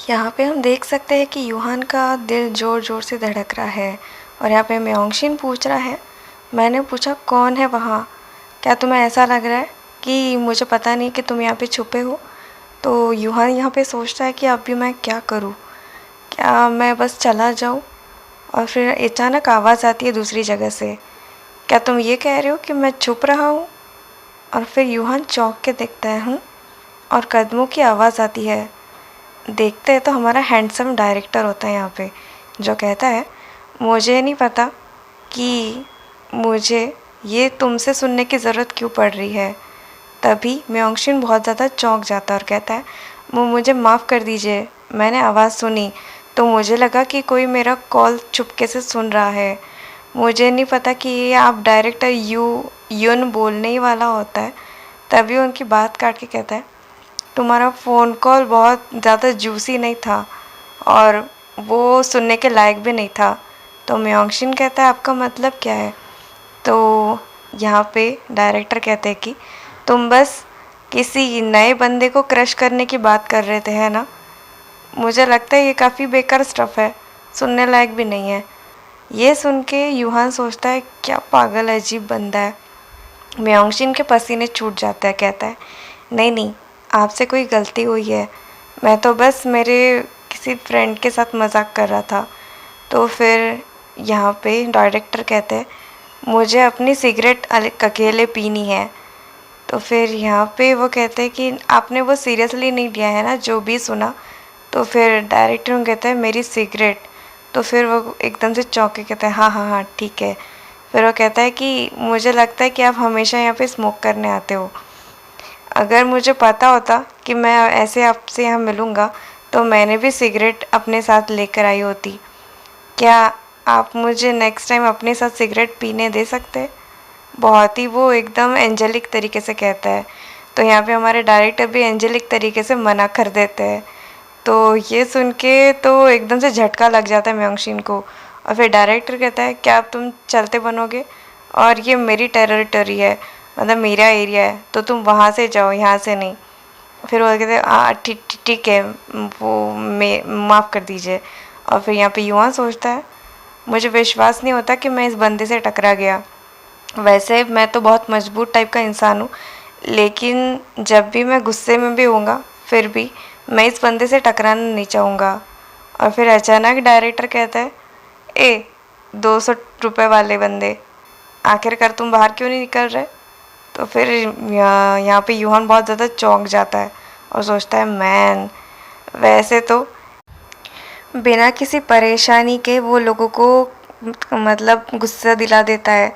यहाँ पे हम देख सकते हैं कि यूहान का दिल ज़ोर ज़ोर से धड़क रहा है और यहाँ पे म्योंगशिन पूछ रहा है। मैंने पूछा कौन है वहाँ? क्या तुम्हें ऐसा लग रहा है कि मुझे पता नहीं कि तुम यहाँ पे छुपे हो? तो यूहान यहाँ पे सोचता है कि अभी मैं क्या करूँ? क्या मैं बस चला जाऊँ? और फिर अचानक आवाज़ आती है दूसरी जगह से। क्या तुम ये कह रहे हो कि मैं छुप रहा हूँ? और फिर यूहान चौंक के देखता है और कदमों की आवाज़ आती है। देखते हैं तो हमारा हैंडसम डायरेक्टर होता है यहाँ पे, जो कहता है मुझे नहीं पता कि मुझे ये तुमसे सुनने की ज़रूरत क्यों पड़ रही है। तभी म्योंगशिन बहुत ज़्यादा चौंक जाता है और कहता है मुझे माफ़ कर दीजिए, मैंने आवाज़ सुनी तो मुझे लगा कि कोई मेरा कॉल चुपके से सुन रहा है। मुझे नहीं पता कि ये आप डायरेक्टर यून बोलने ही वाला होता है। तभी उनकी बात काट के कहता है तुम्हारा फ़ोन कॉल बहुत ज़्यादा जूसी नहीं था और वो सुनने के लायक भी नहीं था। तो म्योंगशिन कहता है आपका मतलब क्या है? तो यहाँ पे डायरेक्टर कहते हैं कि तुम बस किसी नए बंदे को क्रश करने की बात कर रहे थे, है ना? मुझे लगता है ये काफ़ी बेकार स्टफ़ है, सुनने लायक भी नहीं है। ये सुन के यूहान सोचता है क्या पागल अजीब बंदा है। म्योंगशिन के पसीने छूट जाते हैं, कहता है नहीं नहीं, आपसे कोई गलती हुई है, मैं तो बस मेरे किसी फ्रेंड के साथ मजाक कर रहा था। तो फिर यहाँ पे डायरेक्टर कहते हैं मुझे अपनी सिगरेट अकेले पीनी है। तो फिर यहाँ पे वो कहते हैं कि आपने वो सीरियसली नहीं लिया है ना जो भी सुना? तो फिर डायरेक्टर कहता है मेरी सिगरेट। तो फिर वो एकदम से चौंक के कहता है हाँ हाँ हाँ ठीक है। फिर वो कहता है कि मुझे लगता है कि आप हमेशा यहाँ पे स्मोक करने आते हो। अगर मुझे पता होता कि मैं ऐसे आपसे यहाँ मिलूँगा तो मैंने भी सिगरेट अपने साथ लेकर आई होती। क्या आप मुझे नेक्स्ट टाइम अपने साथ सिगरेट पीने दे सकते? बहुत ही वो एकदम एंजेलिक तरीके से कहता है। तो यहाँ पे हमारे डायरेक्टर भी एंजेलिक तरीके से मना कर देते हैं। तो ये सुन के तो एकदम से झटका लग जाता है म्योंगशिन को। और फिर डायरेक्टर कहता है क्या अब तुम चलते बनोगे? और ये मेरी टेरिटरी है, मतलब मेरा एरिया है, तो तुम वहाँ से जाओ, यहाँ से नहीं। फिर वो कहते हैं ठीक ठीक है, वो माफ़ कर दीजिए। और फिर यहाँ पे यूँ सोचता है मुझे विश्वास नहीं होता कि मैं इस बंदे से टकरा गया। वैसे मैं तो बहुत मजबूत टाइप का इंसान हूँ, लेकिन जब भी मैं गुस्से में भी होऊंगा फिर भी मैं इस बंदे से टकराना नहीं चाहूँगा। और फिर अचानक डायरेक्टर कहता है 200 रुपये वाले बंदे, आखिरकार तुम बाहर क्यों नहीं निकल रहे? तो फिर यहाँ पे यूहान बहुत ज़्यादा चौंक जाता है और सोचता है मैन, वैसे तो बिना किसी परेशानी के वो लोगों को मतलब गुस्सा दिला देता है,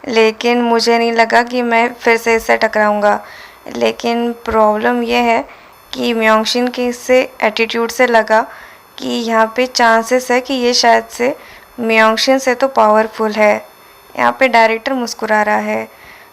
लेकिन मुझे नहीं लगा कि मैं फिर से इससे टकराऊँगा। लेकिन प्रॉब्लम ये है कि म्योंगशिन के इससे एटीट्यूड से लगा कि यहाँ पे चांसेस है कि ये शायद से म्योंगशिन से तो पावरफुल है। यहाँ पे डायरेक्टर मुस्कुरा रहा है।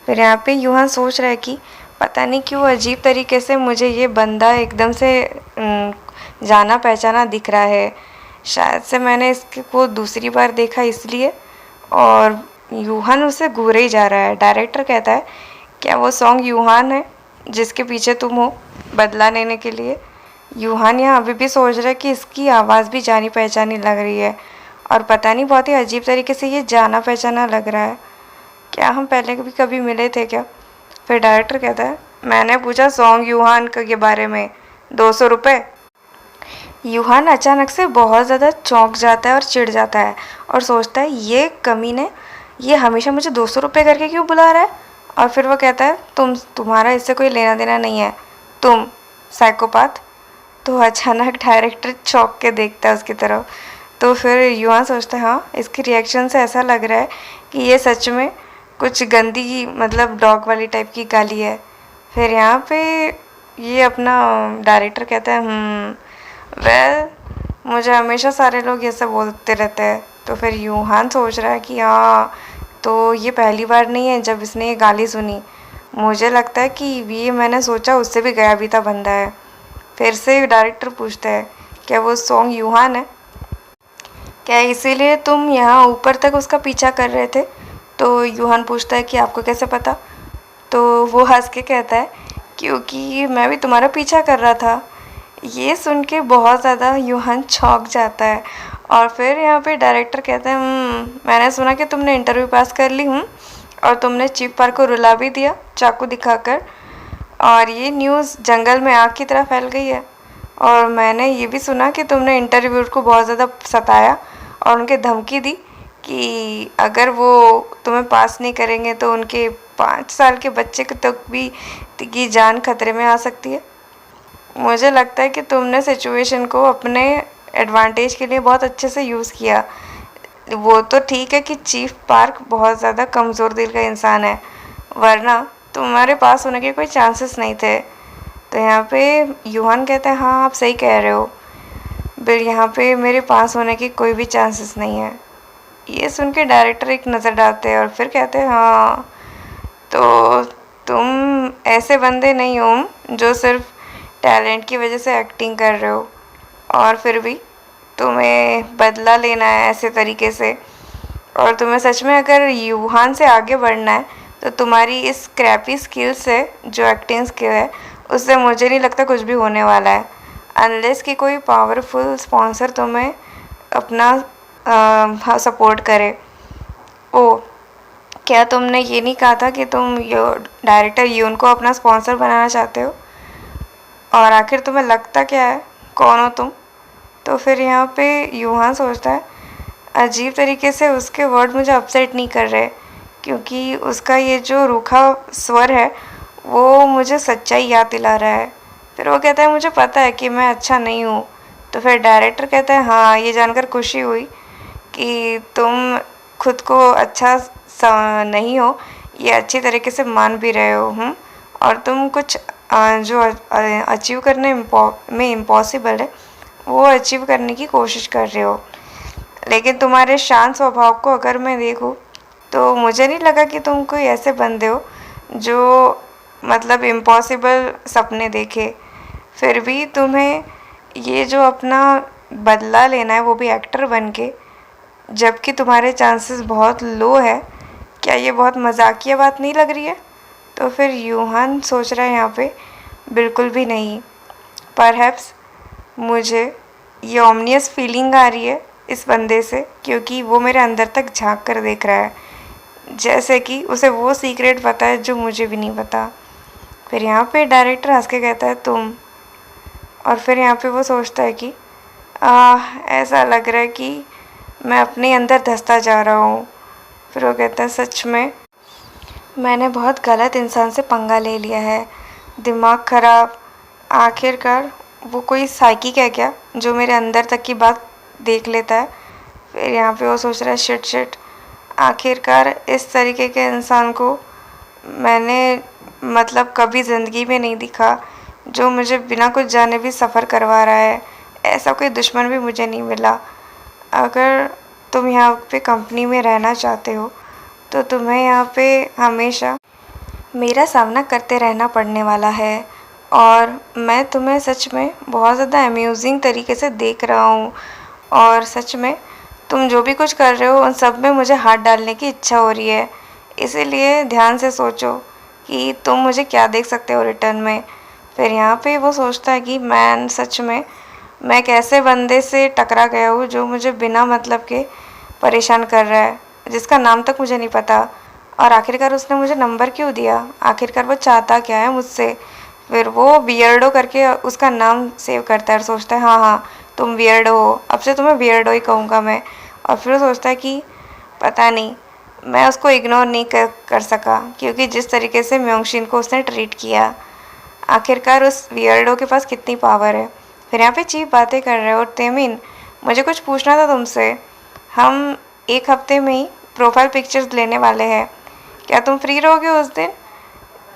फिर यहाँ पे यूहान सोच रहा है कि पता नहीं क्यों अजीब तरीके से मुझे ये बंदा एकदम से जाना पहचाना दिख रहा है। शायद से मैंने इसको दूसरी बार देखा इसलिए। और यूहान उसे घूरे ही जा रहा है। डायरेक्टर कहता है क्या वो सॉन्ग यूहान है जिसके पीछे तुम हो बदला लेने के लिए? यूहान यहाँ अभी भी सोच रहा है कि इसकी आवाज़ भी जानी पहचानी लग रही है और पता नहीं बहुत ही अजीब तरीके से ये जाना पहचाना लग रहा है। क्या हम पहले भी कभी मिले थे क्या? फिर डायरेक्टर कहता है मैंने पूछा सॉन्ग यूहान के बारे में, 200 रुपये। यूहान अचानक से बहुत ज़्यादा चौंक जाता है और चिढ़ जाता है और सोचता है ये कमीने, ये हमेशा मुझे 200 रुपये करके क्यों बुला रहा है? और फिर वो कहता है तुम्हारा इससे कोई लेना देना नहीं है, तुम साइकोपाथ। तो अचानक डायरेक्टर चौंक के देखता है उसकी तरफ। तो फिर यूहान सोचता है हाँ, इसके रिएक्शन से ऐसा लग रहा है कि ये सच में कुछ गंदी मतलब डॉग वाली टाइप की गाली है। फिर यहाँ पे ये अपना डायरेक्टर कहता है वेल, मुझे हमेशा सारे लोग ये सब बोलते रहते हैं। तो फिर यूहान सोच रहा है कि हाँ, तो ये पहली बार नहीं है जब इसने ये गाली सुनी। मुझे लगता है कि ये मैंने सोचा उससे भी गया भी था बंदा है। फिर से डायरेक्टर पूछता है क्या वो सॉन्ग यूहान है? क्या इसीलिए तुम यहाँ ऊपर तक उसका पीछा कर रहे थे? तो यूहान पूछता है कि आपको कैसे पता? तो वो हंस के कहता है क्योंकि मैं भी तुम्हारा पीछा कर रहा था। ये सुन के बहुत ज़्यादा यूहान चौंक जाता है। और फिर यहाँ पे डायरेक्टर कहते हैं मैंने सुना कि तुमने इंटरव्यू पास कर ली और तुमने चीफ पार्क को रुला भी दिया चाकू दिखाकर, और ये न्यूज़ जंगल में आग की तरह फैल गई है। और मैंने ये भी सुना कि तुमने इंटरव्यूअर को बहुत ज़्यादा सताया और उनके धमकी दी कि अगर वो तुम्हें पास नहीं करेंगे तो उनके 5 साल के बच्चे को तक भी की जान खतरे में आ सकती है। मुझे लगता है कि तुमने सिचुएशन को अपने एडवांटेज के लिए बहुत अच्छे से यूज़ किया। वो तो ठीक है कि चीफ पार्क बहुत ज़्यादा कमज़ोर दिल का इंसान है, वरना तुम्हारे पास होने के कोई चांसेस नहीं थे। तो यहाँ पे यूहान कहता है हाँ आप सही कह रहे हो बिल, यहाँ पे मेरे पास होने की कोई भी चांसेस नहीं है। ये सुन के डायरेक्टर एक नज़र डालते हैं और फिर कहते हैं हाँ तो तुम ऐसे बंदे नहीं हो जो सिर्फ टैलेंट की वजह से एक्टिंग कर रहे हो और फिर भी तुम्हें बदला लेना है ऐसे तरीके से, और तुम्हें सच में अगर यूहान से आगे बढ़ना है तो तुम्हारी इस क्रैपी स्किल से जो एक्टिंग स्किल है उससे मुझे नहीं लगता कुछ भी होने वाला है, अनलेस कि कोई पावरफुल स्पॉन्सर तुम्हें अपना सपोर्ट करे। ओ क्या तुमने ये नहीं कहा था कि तुम डायरेक्टर यून को अपना स्पॉन्सर बनाना चाहते हो? और आखिर तुम्हें लगता क्या है, कौन हो तुम? तो फिर यहाँ पे यूहान सोचता है अजीब तरीके से उसके वर्ड मुझे अपसेट नहीं कर रहे, क्योंकि उसका ये जो रूखा स्वर है वो मुझे सच्चाई याद दिला रहा है। फिर वो कहता है मुझे पता है कि मैं अच्छा नहीं हूँ। तो फिर डायरेक्टर कहता है हाँ ये जानकर खुशी हुई कि तुम खुद को अच्छा नहीं हो, ये अच्छी तरीके से मान भी रहे हो और तुम कुछ जो अचीव करने में इम्पॉसिबल है वो अचीव करने की कोशिश कर रहे हो। लेकिन तुम्हारे शांत स्वभाव को अगर मैं देखूँ तो मुझे नहीं लगा कि तुम कोई ऐसे बंदे हो जो मतलब इम्पॉसिबल सपने देखे। फिर भी तुम्हें ये जो अपना बदला लेना है वो भी एक्टर बन के, जबकि तुम्हारे चांसेस बहुत लो है, क्या ये बहुत मजाकिया बात नहीं लग रही है? तो फिर यूहान सोच रहा है यहाँ पे बिल्कुल भी नहीं, परहैप्स मुझे ये ओमनियस फीलिंग आ रही है इस बंदे से, क्योंकि वो मेरे अंदर तक झांक कर देख रहा है, जैसे कि उसे वो सीक्रेट पता है जो मुझे भी नहीं पता। फिर यहाँ पे डायरेक्टर हंस के कहता है तुम, और फिर यहाँ पे वो सोचता है कि ऐसा लग रहा है कि मैं अपने अंदर धंसता जा रहा हूँ। फिर वो कहता है सच में मैंने बहुत गलत इंसान से पंगा ले लिया है, दिमाग ख़राब। आखिरकार वो कोई साइकिक है क्या जो मेरे अंदर तक की बात देख लेता है? फिर यहाँ पे वो सोच रहा है शिट, आखिरकार इस तरीके के इंसान को मैंने मतलब कभी ज़िंदगी में नहीं दिखा, जो मुझे बिना कुछ जाने भी सफ़र करवा रहा है। ऐसा कोई दुश्मन भी मुझे नहीं मिला। अगर तुम यहाँ पे कंपनी में रहना चाहते हो तो तुम्हें यहाँ पे हमेशा मेरा सामना करते रहना पड़ने वाला है, और मैं तुम्हें सच में बहुत ज़्यादा अम्यूज़िंग तरीके से देख रहा हूँ, और सच में तुम जो भी कुछ कर रहे हो उन सब में मुझे हाथ डालने की इच्छा हो रही है। इसीलिए ध्यान से सोचो कि तुम मुझे क्या देख सकते हो रिटर्न में। फिर यहाँ पे वो सोचता है कि सच में मैं कैसे बंदे से टकरा गया हूँ जो मुझे बिना मतलब के परेशान कर रहा है, जिसका नाम तक मुझे नहीं पता, और आखिरकार उसने मुझे नंबर क्यों दिया? आखिरकार वो चाहता क्या है मुझसे? फिर वो वियर्डो करके उसका नाम सेव करता है और सोचता है हाँ तुम वियर्डो हो, अब से तुम्हें वियर्डो ही कहूँगा मैं। और फिर वो सोचता है कि पता नहीं मैं उसको इग्नोर नहीं कर सका, क्योंकि जिस तरीके से म्योंगशिन को उसने ट्रीट किया, आखिरकार उस वियर्डो के पास कितनी पावर है। फिर यहाँ पे चीफ बातें कर रहे हो, और तेमिन मुझे कुछ पूछना था तुमसे। हम 1 हफ्ते में ही प्रोफाइल पिक्चर्स लेने वाले हैं, क्या तुम फ्री रहोगे उस दिन?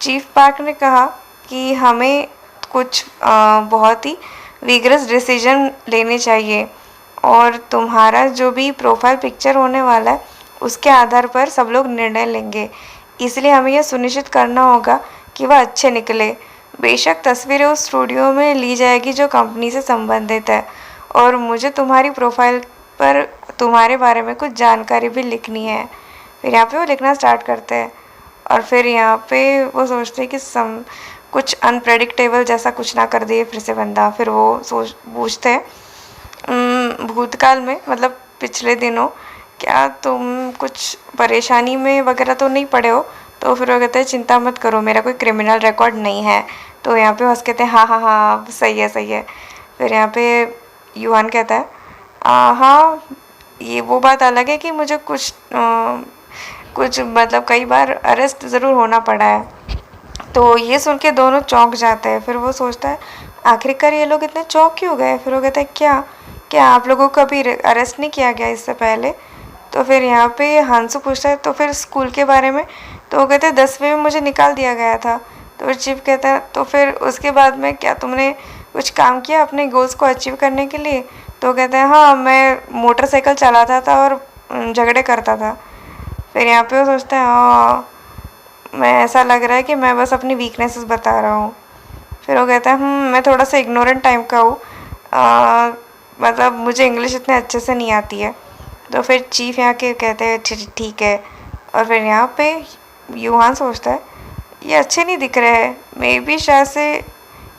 चीफ पार्क ने कहा कि हमें कुछ बहुत ही विगरस डिसीजन लेने चाहिए, और तुम्हारा जो भी प्रोफाइल पिक्चर होने वाला है उसके आधार पर सब लोग निर्णय लेंगे, इसलिए हमें यह सुनिश्चित करना होगा कि वह अच्छे निकले। बेशक तस्वीरें उस स्टूडियो में ली जाएगी जो कंपनी से संबंधित है, और मुझे तुम्हारी प्रोफाइल पर तुम्हारे बारे में कुछ जानकारी भी लिखनी है। फिर यहाँ पे वो लिखना स्टार्ट करते हैं, और फिर यहाँ पे वो सोचते हैं कि कुछ अनप्रेडिक्टेबल जैसा कुछ ना कर दिए फिर से बंदा। फिर वो पूछते हैं भूतकाल में मतलब पिछले दिनों क्या तुम कुछ परेशानी में वगैरह तो नहीं पड़े हो? तो फिर वो कहते हैं चिंता मत करो, मेरा कोई क्रिमिनल रिकॉर्ड नहीं है। तो यहाँ पे हंस कहते हैं हाँ हाँ हाँ सही है सही है। फिर यहाँ पे यूहान कहता है हाँ ये वो बात अलग है कि मुझे कुछ मतलब कई बार अरेस्ट ज़रूर होना पड़ा है। तो ये सुन के दोनों चौंक जाते हैं। फिर वो सोचता है आखिरकार ये लोग इतने चौंक क्यों गए? फिर वो कहता है क्या क्या आप लोगों को कभी अरेस्ट नहीं किया गया इससे पहले? तो फिर यहाँ पे हंसू पूछता है तो फिर स्कूल के बारे में? तो वो कहते हैं 10वीं में मुझे निकाल दिया गया था। तो फिर चीफ कहता है तो फिर उसके बाद में क्या तुमने कुछ काम किया अपने गोल्स को अचीव करने के लिए? तो कहते हैं हाँ मैं मोटरसाइकिल चलाता था और झगड़े करता था। फिर यहाँ पे वो सोचता है हाँ मैं ऐसा लग रहा है कि मैं बस अपनी वीकनेसेस बता रहा हूँ। फिर वो कहता है मैं थोड़ा सा इग्नोरेंट टाइप का हूँ, मतलब मुझे इंग्लिश इतने अच्छे से नहीं आती है। तो फिर चीफ यहाँ के कहते हैं ठीक है। और फिर यहाँ पे यूहान सोचता है ये अच्छे नहीं दिख रहे हैं, मे बी शायद से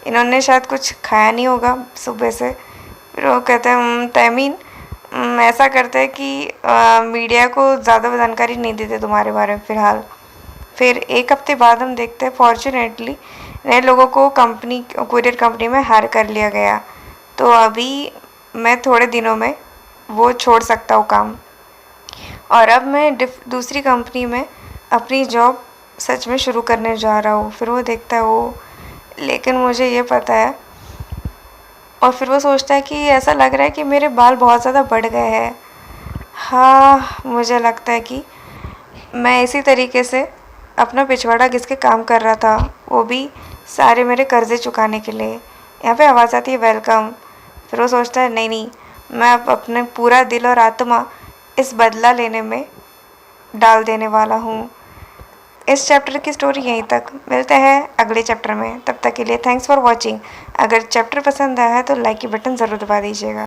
इन्होंने शायद कुछ खाया नहीं होगा सुबह से। फिर वो कहते हैं तैमीन ऐसा करते हैं कि मीडिया को ज़्यादा जानकारी नहीं देते तुम्हारे बारे में फ़िलहाल। फिर एक हफ्ते बाद हम देखते हैं फॉर्चुनेटली नए लोगों को कुरियर कंपनी में हायर कर लिया गया। तो अभी मैं थोड़े दिनों में वो छोड़ सकता हूँ काम और अब मैं दूसरी कंपनी में अपनी जॉब सच में शुरू करने जा रहा हूँ। फिर वो देखता है वो लेकिन मुझे ये पता है। और फिर वो सोचता है कि ऐसा लग रहा है कि मेरे बाल बहुत ज़्यादा बढ़ गए हैं। हाँ मुझे लगता है कि मैं इसी तरीके से अपना पिछवाड़ा घिस के काम कर रहा था, वो भी सारे मेरे कर्ज़े चुकाने के लिए। यहाँ पे आवाज़ आती है वेलकम। फिर वो सोचता है नहीं नहीं मैं अब अपने पूरा दिल और आत्मा इस बदला लेने में डाल देने वाला हूँ। इस चैप्टर की स्टोरी यहीं तक, मिलते हैं अगले चैप्टर में। तब तक के लिए थैंक्स फॉर वॉचिंग। अगर चैप्टर पसंद आया है तो लाइक की बटन ज़रूर दबा दीजिएगा।